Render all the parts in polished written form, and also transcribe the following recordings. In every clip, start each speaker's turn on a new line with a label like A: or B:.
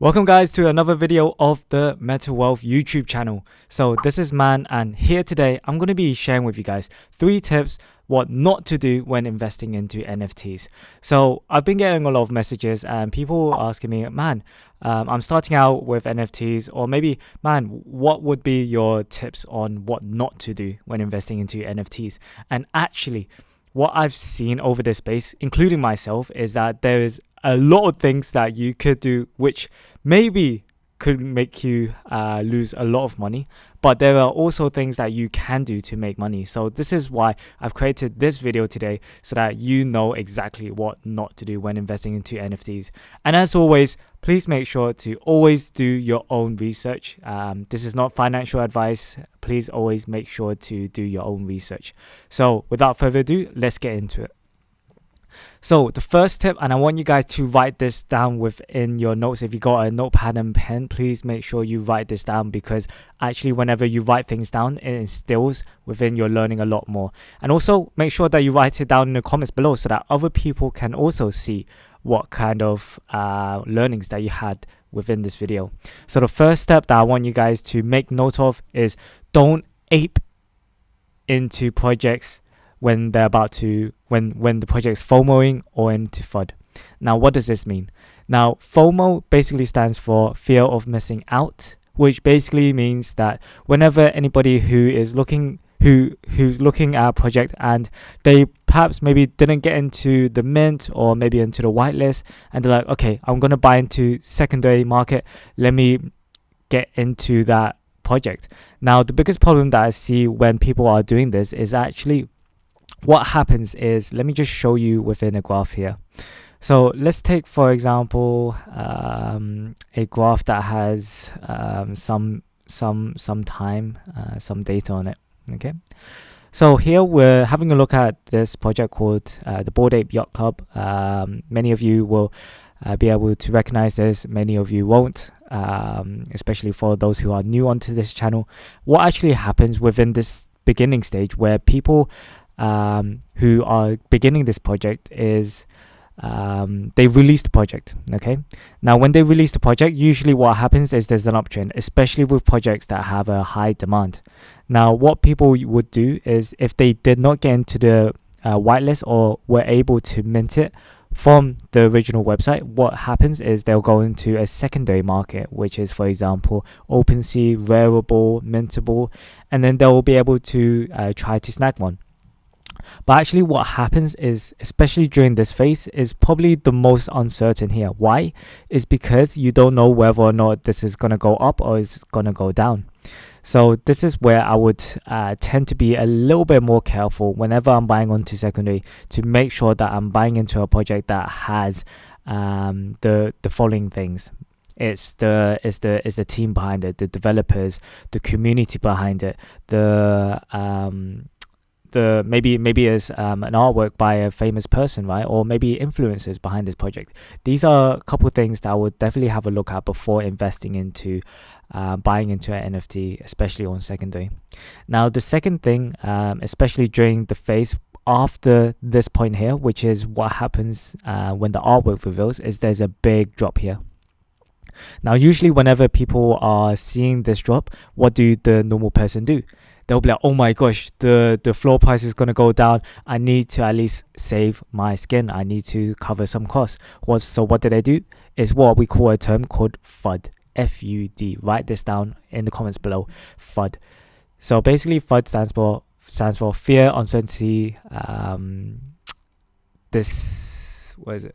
A: Welcome guys to another video of the Meta Wealth YouTube channel. So this is Man, and here today I'm going to be sharing with you guys 3 tips what not to do when investing into NFTs. So I've been getting a lot of messages and people asking me, man, I'm starting out with NFTs, or maybe, man, what would be your tips on what not to do when investing into NFTs? And actually, what I've seen over this space, including myself, is that there is a lot of things that you could do which maybe could make you lose a lot of money, but there are also things that you can do to make money. So this is why I've created this video today, so that you know exactly what not to do when investing into NFTs. And as always, please make sure to always do your own research. This is not financial advice. Please always make sure to do your own research. So without further ado, let's get into it. So the first tip, and I want you guys to write this down within your notes. If you got a notepad and pen, please make sure you write this down, because actually whenever you write things down, it instills within your learning a lot more. And also make sure that you write it down in the comments below, so that other people can also see what kind of learnings that you had within this video. So the first step that I want you guys to make note of is don't ape into projects when they're about to when the project's FOMOing or into FUD. Now, what does this mean? Now, FOMO basically stands for fear of missing out, which basically means that whenever anybody who's looking at a project and they perhaps maybe didn't get into the mint or maybe into the whitelist, and they're like, okay, I'm gonna buy into secondary market, let me get into that project. Now, the biggest problem that I see when people are doing this is actually what happens is, let me just show you within a graph here. So let's take, for example, a graph that has some time, some data on it. Okay. So here we're having a look at this project called the Bored Ape Yacht Club. Many of you will be able to recognize this. Many of you won't, especially for those who are new onto this channel. What actually happens within this beginning stage, where people who are beginning this project is they release the project. Okay, now when they release the project, usually what happens is there's an uptrend, especially with projects that have a high demand. Now what people would do is, if they did not get into the whitelist or were able to mint it from the original website, what happens is they'll go into a secondary market, which is, for example, OpenSea, Rarible, Mintable, and then they'll be able to try to snag one. But actually what happens is, especially during this phase, is probably the most uncertain here. Why? Is because you don't know whether or not this is going to go up or is going to go down. So this is where I would tend to be a little bit more careful whenever I'm buying onto secondary, to make sure that I'm buying into a project that has the following things. It's the team behind it, the developers, the community behind it, maybe is an artwork by a famous person, right? Or maybe influencers behind this project. These are a couple of things that I would definitely have a look at before investing into buying into an NFT, especially on secondary. Now, the second thing, especially during the phase after this point here, which is what happens when the artwork reveals, is there's a big drop here. Now, usually whenever people are seeing this drop, what do the normal person do? They'll be like, oh my gosh, the floor price is going to go down. I need to at least save my skin. I need to cover some costs. So what did they do? Is what we call a term called FUD. F-U-D. Write this down in the comments below. FUD. So basically FUD stands for fear, uncertainty. What is it?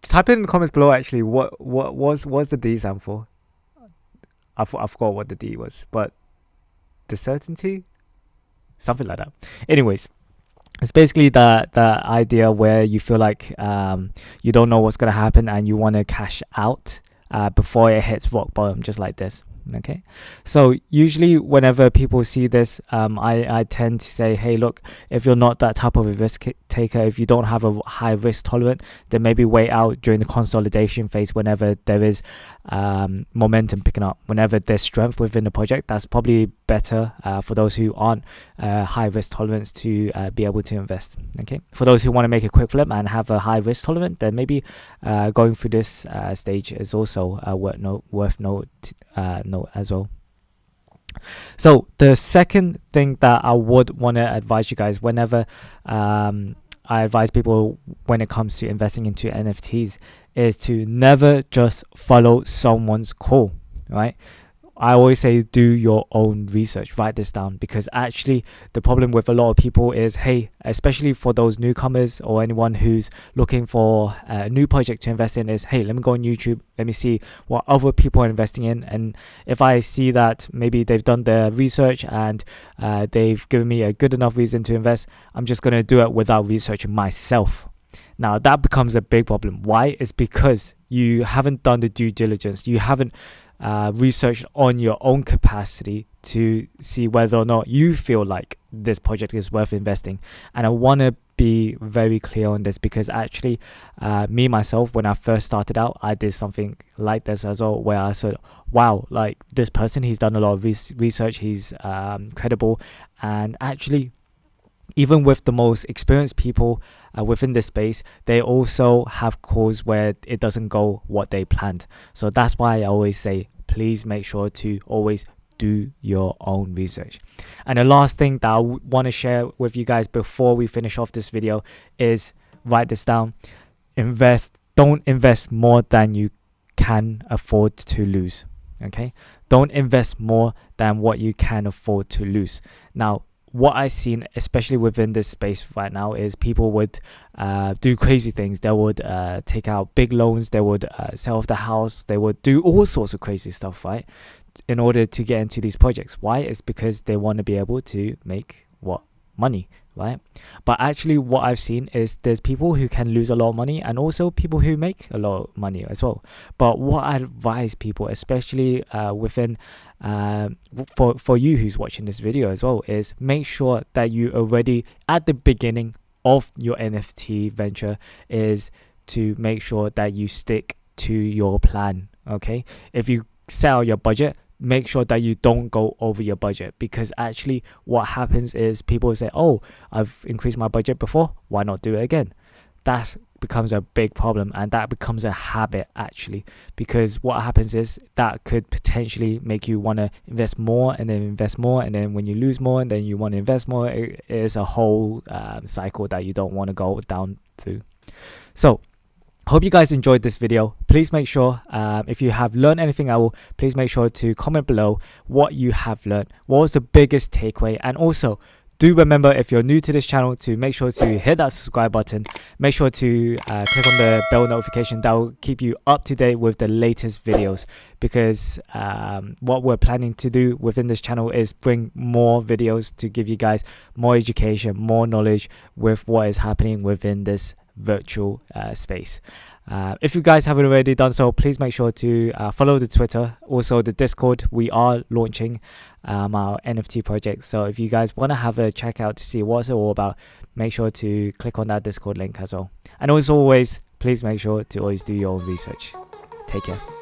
A: Type in the comments below actually what's the D stand for. I forgot what the D was, but the certainty, something like that. Anyways, it's basically the idea where you feel like you don't know what's gonna happen and you want to cash out before it hits rock bottom, just like this. Okay, so usually whenever people see this, I tend to say, hey, look, if you're not that type of a risk taker, if you don't have a high risk tolerant, then maybe wait out during the consolidation phase. Whenever there is momentum picking up, whenever there's strength within the project, that's probably better for those who aren't high risk tolerance to be able to invest. Okay, for those who want to make a quick flip and have a high risk tolerant, then maybe going through this stage is also worth note as well. So the second thing that I would want to advise you guys whenever I advise people when it comes to investing into NFTs is to never just follow someone's call, right? I always say do your own research, write this down, because actually the problem with a lot of people is, hey, especially for those newcomers or anyone who's looking for a new project to invest in, is, hey, let me go on YouTube, let me see what other people are investing in, and if I see that maybe they've done their research and they've given me a good enough reason to invest, I'm just going to do it without researching myself. Now that becomes a big problem. Why? It's because you haven't done the due diligence. You haven't researched on your own capacity to see whether or not you feel like this project is worth investing. And I want to be very clear on this, because actually me myself, when I first started out, I did something like this as well, where I said, wow, like this person, he's done a lot of research, he's credible. And actually, even with the most experienced people within this space, they also have calls where it doesn't go what they planned. So that's why I always say, please make sure to always do your own research. And the last thing that I want to share with you guys before we finish off this video is, write this down. Don't invest more than you can afford to lose. Okay, don't invest more than what you can afford to lose. Now, what I've seen, especially within this space right now, is people would do crazy things. They would take out big loans. They would sell off the house. They would do all sorts of crazy stuff, right, in order to get into these projects. Why? It's because they want to be able to make money, right? But actually what I've seen is there's people who can lose a lot of money and also people who make a lot of money as well. But what I advise people, especially within for you who's watching this video as well, is make sure that you already at the beginning of your NFT venture is to make sure that you stick to your plan. Okay, if you set out your budget, make sure that you don't go over your budget, because actually what happens is people say, oh, I've increased my budget before, why not do it again? That becomes a big problem, and that becomes a habit actually, because what happens is that could potentially make you want to invest more and then invest more, and then when you lose more and then you want to invest more, it is a whole cycle that you don't want to go down through. So hope you guys enjoyed this video. Please make sure if you have learned anything please make sure to comment below what you have learned. What was the biggest takeaway? And also do remember, if you're new to this channel, to make sure to hit that subscribe button. Make sure to click on the bell notification. That will keep you up to date with the latest videos, because what we're planning to do within this channel is bring more videos to give you guys more education, more knowledge with what is happening within this virtual space. If you guys haven't already done so, please make sure to follow the Twitter, also the Discord. We are launching our NFT project, so if you guys want to have a check out to see what's it all about, make sure to click on that Discord link as well. And as always, please make sure to always do your own research. Take care.